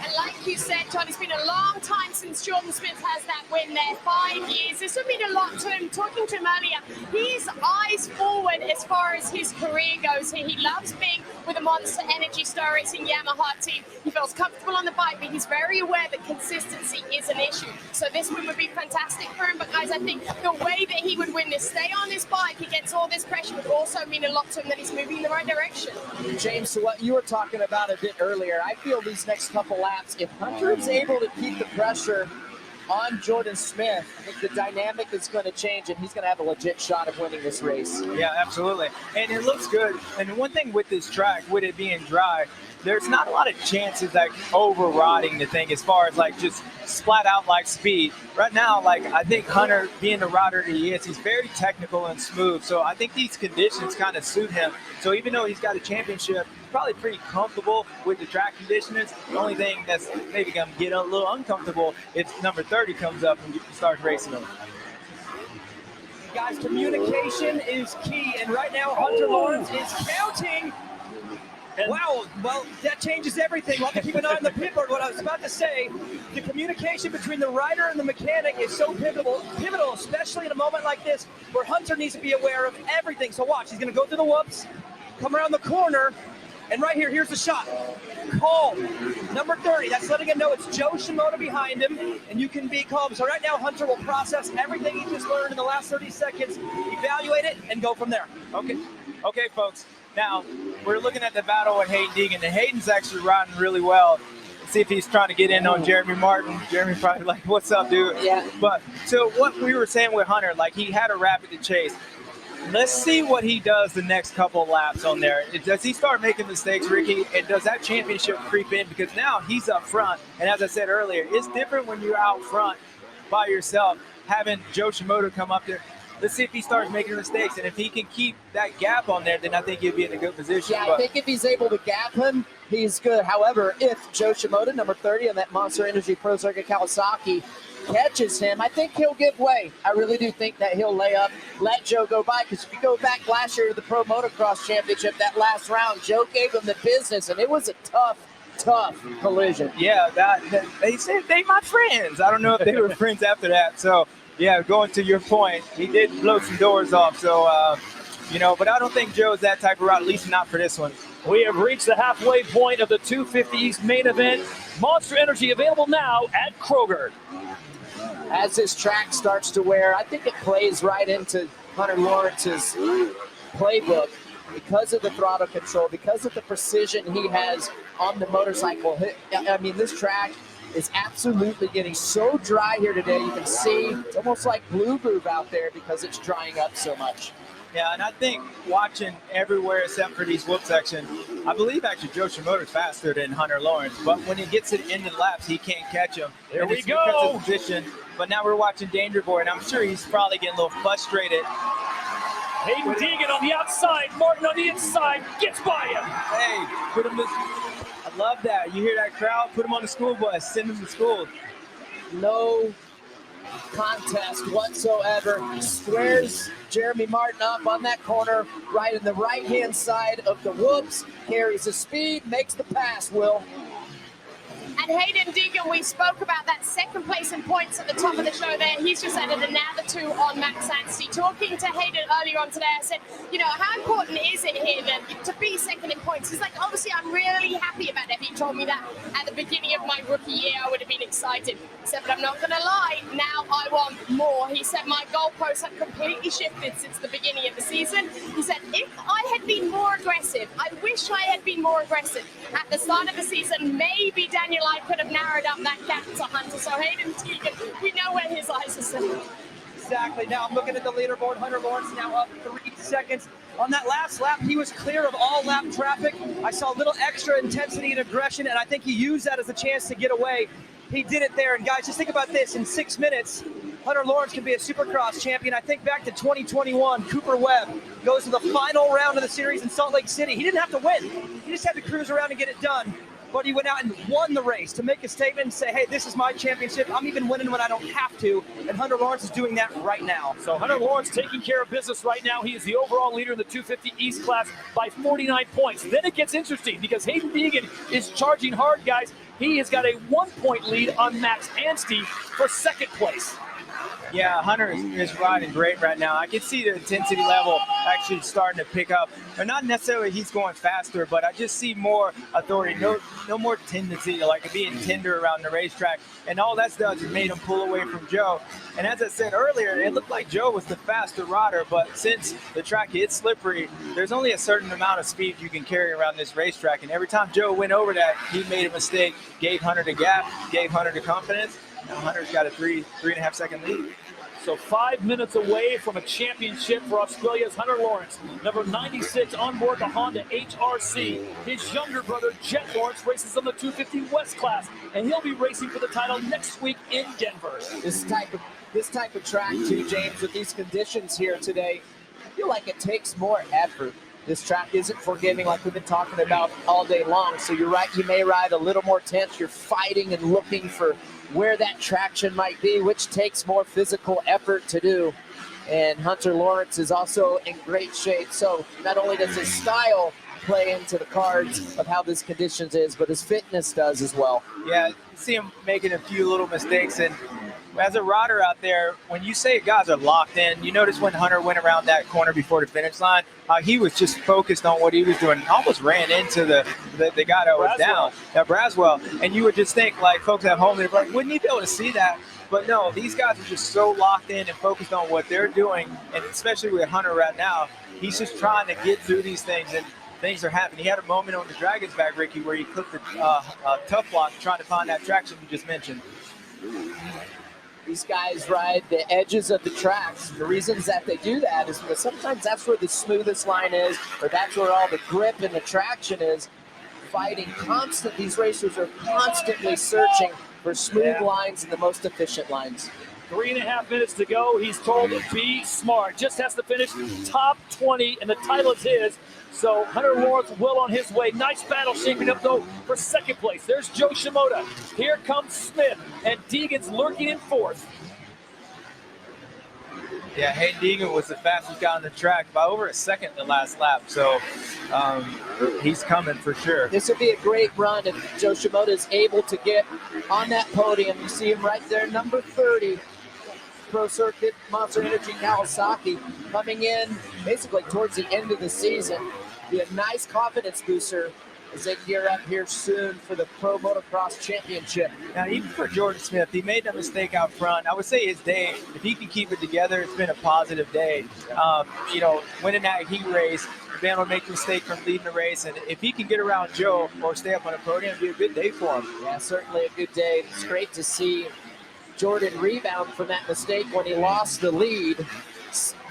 And like you said, John, it's been a long time since Jordan Smith has that win there, 5 years. This would mean a lot to him. Talking to him earlier, he's eyes forward as far as his career goes here. He loves being with a Monster Energy Star Racing Yamaha team. He feels comfortable on the bike, but he's very aware that consistency is an issue. So this win would be fantastic for him. But guys, I think the way that he would win this, stay on this bike against all this pressure, would also mean a lot to him that he's moving in the right direction. James, to what you were talking about a bit earlier, I feel these next couple laps, if Hunter is able to keep the pressure on Jordan Smith, I think the dynamic is going to change and he's going to have a legit shot of winning this race. Yeah, absolutely. And it looks good. And one thing with this track, with it being dry, there's not a lot of chances like overriding the thing as far as like just splat out like speed. Right now, like I think Hunter, being the rider that he is, he's very technical and smooth. So I think these conditions kind of suit him. So even though he's got a championship, he's probably pretty comfortable with the track conditions. The only thing that's maybe going to get a little uncomfortable if number 30 comes up and starts racing him. Guys, communication is key, and right now Hunter Lawrence is counting. Wow, well, that changes everything. We'll have to keep an eye on the pit board. What I was about to say, the communication between the rider and the mechanic is so pivotal, especially in a moment like this where Hunter needs to be aware of everything. So watch, he's going to go through the whoops, come around the corner, And right here, here's the shot. Calm. Number 30, that's letting him know it's Joe Shimoda behind him, and you can be calm. So right now, Hunter will process everything he just learned in the last 30 seconds, evaluate it, and go from there. Okay, folks. Now, we're looking at the battle with Hayden Deegan, and Hayden's actually riding really well. See if he's trying to get in on Jeremy Martin. Jeremy probably like, what's up, dude? Yeah. But so what we were saying with Hunter, like he had a rapid to chase. Let's see what he does the next couple of laps on there. Does he start making mistakes, Ricky? And does that championship creep in? Because now he's up front. And as I said earlier, it's different when you're out front by yourself, having Joe Shimoda come up there. Let's see if he starts making mistakes. And if he can keep that gap on there, then I think he'll be in a good position. Yeah, I think if he's able to gap him, he's good. However, if Joe Shimoda, number 30 on that Monster Energy Pro Circuit Kawasaki, catches him, I think he'll give way. I really do think that he'll lay up, let Joe go by, because if you go back last year to the Pro Motocross Championship, that last round, Joe gave him the business, and it was a tough collision. Yeah, they said they my friends. I don't know if they were friends after that. So, yeah, going to your point, he did blow some doors off. So, but I don't think Joe's that type of route, at least not for this one. We have reached the halfway point of the 250 East main event. Monster Energy available now at Kroger. As this track starts to wear, I think it plays right into Hunter Lawrence's playbook because of the throttle control, because of the precision he has on the motorcycle. I mean, this track is absolutely getting so dry here today. You can see it's almost like blue groove out there because it's drying up so much. Yeah, and I think watching everywhere except for these whoop sections, I believe actually Joe Shimoda's faster than Hunter Lawrence, but when he gets to the end of the laps, he can't catch him. There we go. Because of position. But now we're watching Danger Boy, and I'm sure he's probably getting a little frustrated. Hayden Deegan on the outside, Martin on the inside, gets by him. Hey, put him. I love that. You hear that crowd? Put him on the school bus. Send him to school. No contest whatsoever. Squares Jeremy Martin up on that corner, right in the right-hand side of the whoops. Carries the speed, makes the pass, Will. And Hayden Deegan, we spoke about that second place in points at the top of the show there. He's just added another 2 on Max Anstey. Talking to Hayden earlier on today, I said, how important is it here to be second in points? He's like, obviously, I'm really happy about it. He told me that at the beginning of my rookie year, I would have been excited. He said, but I'm not going to lie, now I want more. He said, my goalposts have completely shifted since the beginning of the season. He said, if I had been more aggressive, I wish I had been more aggressive at the start of the season, maybe Daniel I could have narrowed up that gap to Hunter. So Hayden Deegan, we know where his eyes are set. Exactly. Now I'm looking at the leaderboard. Hunter Lawrence now up 3 seconds. On that last lap, he was clear of all lap traffic. I saw a little extra intensity and aggression, and I think he used that as a chance to get away. He did it there. And guys, just think about this. In 6 minutes, Hunter Lawrence can be a Supercross champion. I think back to 2021, Cooper Webb goes to the final round of the series in Salt Lake City. He didn't have to win. He just had to cruise around and get it done. But he went out and won the race to make a statement and say, hey, this is my championship. I'm even winning when I don't have to. And Hunter Lawrence is doing that right now. So Hunter Lawrence taking care of business right now. He is the overall leader in the 250 East class by 49 points. Then it gets interesting because Hayden Deegan is charging hard, guys. He has got a 1-point lead on Max Anstey for second place. Yeah, Hunter is riding great right now. I can see the intensity level actually starting to pick up. And not necessarily he's going faster, but I just see more authority, no more tendency to like being tender around the racetrack. And all that's done is made him pull away from Joe. And as I said earlier, it looked like Joe was the faster rider, but since the track is slippery, there's only a certain amount of speed you can carry around this racetrack. And every time Joe went over that, he made a mistake, gave Hunter the gap, gave Hunter the confidence. Now Hunter's got a 3.5 second lead. So 5 minutes away from a championship for Australia's Hunter Lawrence. Number 96 on board the Honda HRC. His younger brother, Jet Lawrence, races on the 250 West class, and he'll be racing for the title next week in Denver. This type of track, too, James, with these conditions here today, I feel like it takes more effort. This track isn't forgiving like we've been talking about all day long. So you're right, you may ride a little more tense. You're fighting and looking for where that traction might be, which takes more physical effort to do. And Hunter Lawrence is also in great shape. So not only does his style play into the cards of how this conditions is, but his fitness does as well. Yeah, you see him making a few little mistakes, and as a rider out there, when you say guys are locked in, you notice when Hunter went around that corner before the finish line, he was just focused on what he was doing, almost ran into the guy that was down, that Braswell. And you would just think, like, folks at home, they're like, wouldn't you be able to see that? But no, these guys are just so locked in and focused on what they're doing, and especially with Hunter right now, he's just trying to get through these things, and things are happening. He had a moment on the Dragon's back, Ricky, where he clipped the tough block trying to find that traction you just mentioned. These guys ride the edges of the tracks. The reasons that they do that is because sometimes that's where the smoothest line is, or that's where all the grip and the traction is. Fighting constant, these racers are constantly searching for smooth lines and the most efficient lines. 3.5 minutes to go. He's told to be smart. Just has to finish top 20, and the title is his. So Hunter Lawrence well on his way. Nice battle shaping up, though, for second place. There's Joe Shimoda. Here comes Smith, and Deegan's lurking in fourth. Yeah, Hayden Deegan was the fastest guy on the track by over a second in the last lap. So he's coming for sure. This would be a great run if Joe Shimoda is able to get on that podium. You see him right there, number 30. Pro Circuit, Monster Energy Kawasaki, coming in basically towards the end of the season. Be a nice confidence booster as they gear up here soon for the Pro Motocross Championship. Now, even for Jordan Smith, he made a mistake out front. I would say his day, if he can keep it together, it's been a positive day. You know, winning that heat race, being able to make a mistake from leading the race, and if he can get around Joe or stay up on the podium, it'd be a good day for him. Yeah, certainly a good day. It's great to see Jordan rebound from that mistake when he lost the lead.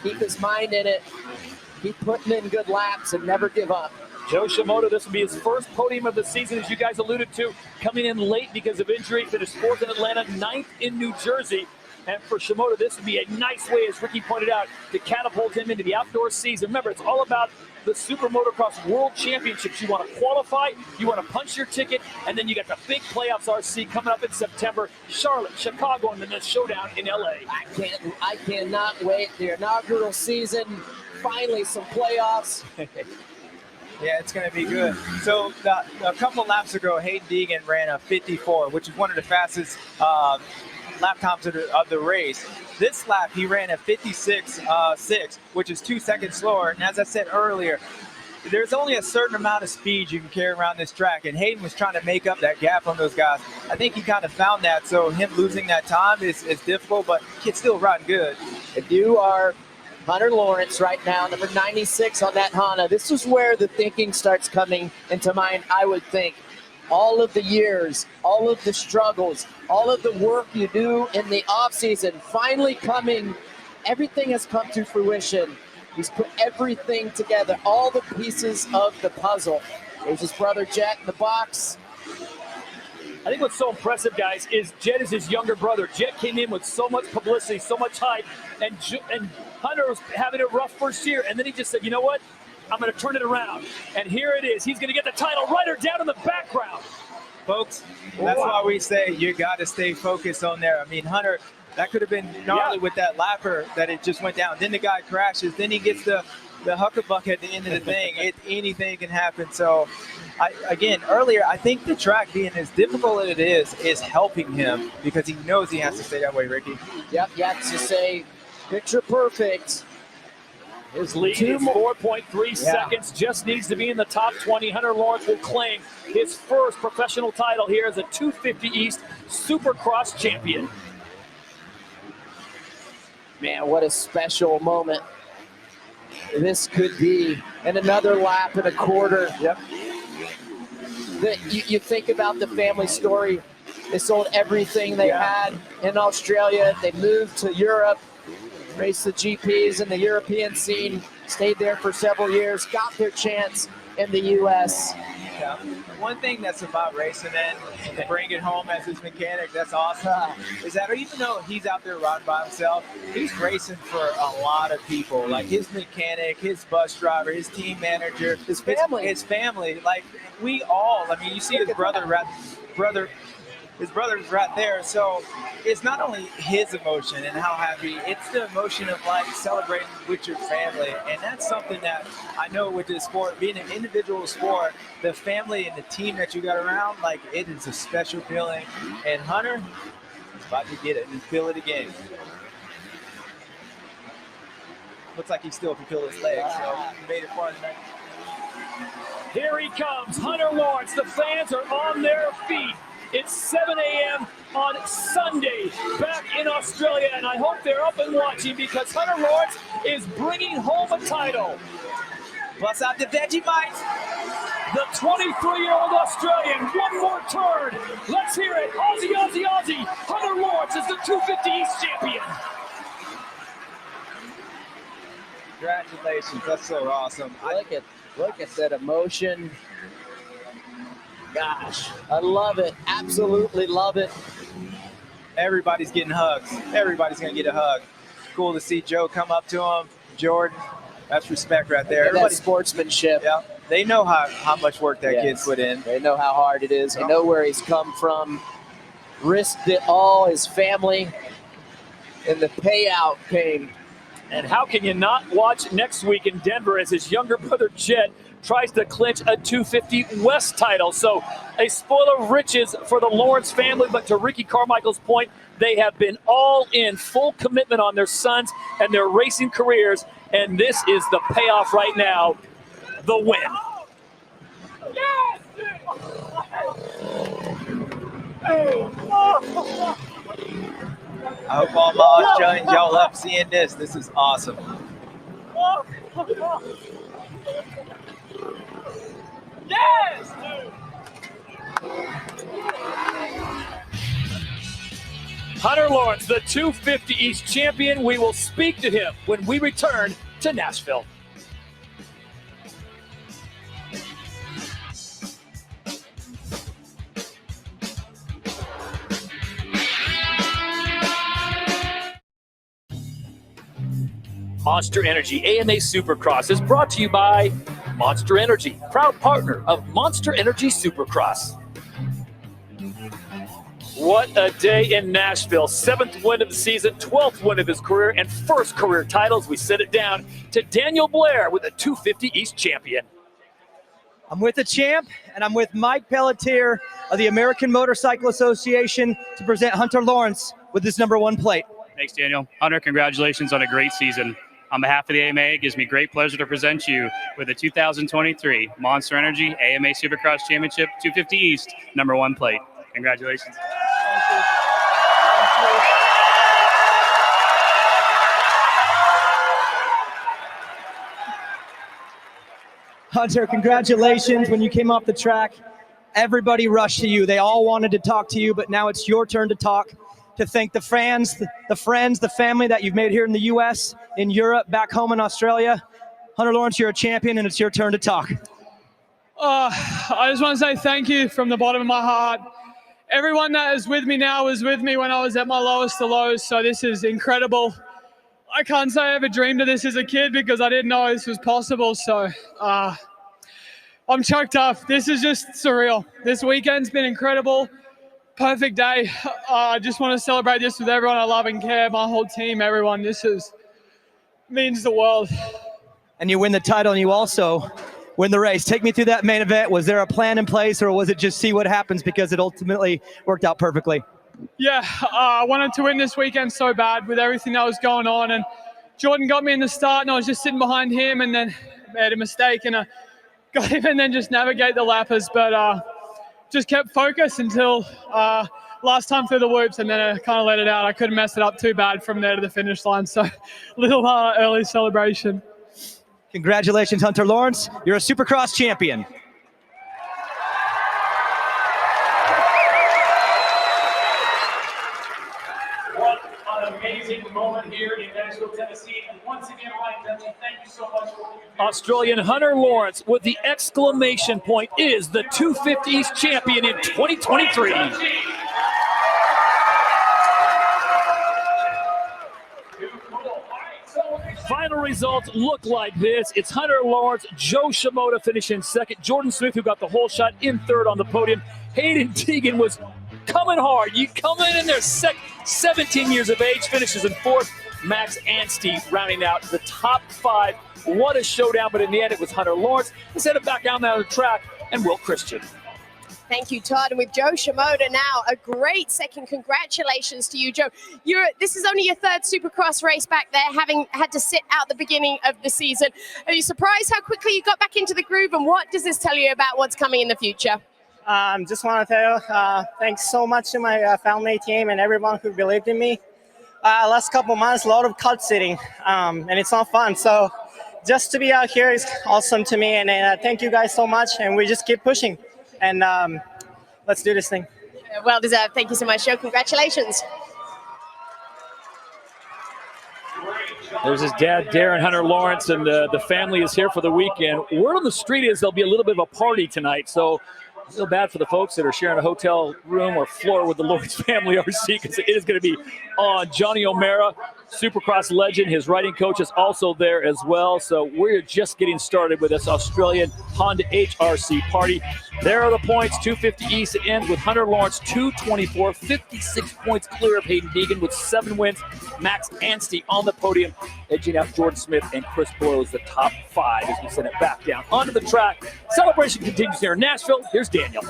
Keep his mind in it. Keep putting in good laps and never give up. Joe Shimoda, this will be his first podium of the season, as you guys alluded to, coming in late because of injury. Finished fourth in Atlanta, ninth in New Jersey. And for Shimoda, this would be a nice way, as Ricky pointed out, to catapult him into the outdoor season. Remember, it's all about the Super Motocross World Championships. You want to qualify, you want to punch your ticket, and then you got the big playoffs RC coming up in September. Charlotte, Chicago, and then the showdown in LA. I cannot wait. The inaugural season, finally some playoffs. Yeah, it's going to be good. So a couple laps ago, Hayden Deegan ran a 54, which is one of the fastest lap times of the race. This lap, he ran a 56.6, which is 2 seconds slower. And as I said earlier, there's only a certain amount of speed you can carry around this track, and Hayden was trying to make up that gap on those guys. I think he kind of found that, so him losing that time is difficult, but kid's still riding good. If you are Hunter Lawrence right now, number 96 on that Honda, this is where the thinking starts coming into mind, I would think. All of the years, all of the struggles, all of the work you do in the offseason, finally coming, everything has come to fruition. He's put everything together, all the pieces of the puzzle. There's his brother Jet in the box. I think what's so impressive, guys, is Jet is his younger brother. Jet came in with so much publicity, so much hype, and Hunter was having a rough first year, and then he just said, you know what? I'm going to turn it around. And here it is. He's going to get the title right or down in the background. Folks, that's why we say you got to stay focused on there. I mean, Hunter, that could have been gnarly with that lapper that it just went down. Then the guy crashes. Then he gets the huckabuck at the end of the thing. Anything can happen. So, again, earlier, I think the track being as difficult as it is helping him because he knows he has to stay that way, Ricky. Yep, you have to say picture perfect. His lead is 4.3 seconds, just needs to be in the top 20. Hunter Lawrence will claim his first professional title here as a 250 East Supercross champion. Man, what a special moment this could be. And another lap and a quarter. Yep. You think about the family story. They sold everything they had in Australia. They moved to Europe, raced the GPs in the European scene, stayed there for several years, got their chance in the U.S. Yeah. One thing that's about racing and to bring it home as his mechanic, that's awesome, is that even though he's out there riding by himself, he's racing for a lot of people. Like his mechanic, his bus driver, his team manager, his family. His family. Like we all, I mean, you see his brother, his brother's right there. So it's not only his emotion and how happy, it's the emotion of like celebrating with your family. And that's something that I know with this sport, being an individual sport, the family and the team that you got around, like it is a special feeling. And Hunter, About to get it and feel it again. Looks like he still can feel his legs, so he made it far tonight. Here he comes, Hunter Lawrence. The fans are on their feet. It's 7 a.m. on Sunday back in Australia, and I hope they're up and watching because Hunter Lawrence is bringing home a title. Bust out the Vegemite. The 23-year-old Australian, one more turn. Let's hear it. Aussie, Aussie, Aussie. Hunter Lawrence is the 250 East champion. Congratulations, that's so awesome. Look at that emotion. Gosh, I love it. Absolutely love it. Everybody's getting hugs. Everybody's going to get a hug. Cool to see Joe come up to him. Jordan, that's respect right there. Everybody's sportsmanship. Yeah, they know how much work that kid's put in. They know how hard it is. They know where he's come from. Risked it all, his family, and the payout came. And how can you not watch next week in Denver as his younger brother Jet tries to clinch a 250 West title? So a spoiler of riches for the Lawrence family, but to Ricky Carmichael's point, they have been all in, full commitment on their sons and their racing careers, and this is the payoff right now, the win. I hope all my Australians, y'all love seeing this. This is awesome. Yes! Hunter Lawrence, the 250 East champion. We will speak to him when we return to Nashville. Monster Energy AMA Supercross is brought to you by Monster Energy, proud partner of Monster Energy Supercross. What a day in Nashville. 7th win of the season, 12th win of his career, and first career titles. We set it down to Daniel Blair with the 250 East champion. I'm with the champ, and I'm with Mike Pelletier of the American Motorcycle Association to present Hunter Lawrence with his #1 plate. Thanks, Daniel. Hunter, congratulations on a great season. On behalf of the AMA, it gives me great pleasure to present you with the 2023 Monster Energy AMA Supercross Championship 250 East #1 plate. Congratulations. Thank you. Hunter, congratulations. When you came off the track, everybody rushed to you. They all wanted to talk to you, but now it's your turn to talk, to thank the fans, the friends, the family that you've made here in the U.S., in Europe, back home in Australia. Hunter Lawrence, you're a champion, and it's your turn to talk. I just want to say thank you from the bottom of my heart. Everyone that is with me now was with me when I was at my lowest of lows, so this is incredible. I can't say I ever dreamed of this as a kid because I didn't know this was possible, so I'm choked up. This is just surreal. This weekend's been incredible. Perfect day. I just want to celebrate this with everyone I love and care, my whole team, everyone. This means the world. And you win the title, and you also win the race. Take me through that main event. Was there a plan in place, or was it just see what happens because it ultimately worked out perfectly? Yeah, I wanted to win this weekend so bad with everything that was going on, and Jordan got me in the start, and I was just sitting behind him, and then made a mistake, and I got him, and then just navigate the lappers, but just kept focused until last time through the whoops, and then I kind of let it out. I couldn't mess it up too bad from there to the finish line, so little early celebration. Congratulations, Hunter Lawrence. You're a Supercross champion. What an amazing moment here in Nashville, Tennessee. And once again, Ryan Dudley, thank you so much for what you did. Australian Hunter Lawrence with the exclamation point is the 250 East champion in 2023. Final results look like this. It's Hunter Lawrence, Joe Shimoda finishing second, Jordan Smith, who got the whole shot, in third on the podium. Hayden Deegan was coming hard. You come in there, 17 years of age, finishes in fourth. Max Anstey rounding out the top five. What a showdown, but in the end, it was Hunter Lawrence. Let's head it back down the track, and Will Christian. Thank you, Todd. And with Joe Shimoda now, a great second. Congratulations to you, Joe. This is only your third Supercross race back there, having had to sit out the beginning of the season. Are you surprised how quickly you got back into the groove, and what does this tell you about what's coming in the future? Just want to tell you, thanks so much to my family, team, and everyone who believed in me. Last couple months, a lot of cut sitting, and it's not fun. So just to be out here is awesome to me, and thank you guys so much, and we just keep pushing. And let's do this thing. Well deserved. Thank you so much, Joe. Congratulations. There's his dad, Darren Hunter Lawrence, and the family is here for the weekend. Word on the street is there'll be a little bit of a party tonight, so I feel bad for the folks that are sharing a hotel room or floor with the Lawrence family RC, because it is going to be on. Johnny O'Mara, Supercross legend, his riding coach is also there as well. So we're just getting started with this Australian Honda HRC party. There are the points, 250 East to end with Hunter Lawrence, 224, 56 points clear of Hayden Deegan with 7 wins. Max Anstey on the podium, edging out Jordan Smith and Chris Blows, the top 5 as we send it back down onto the track. Celebration continues here in Nashville. Here's Daniel.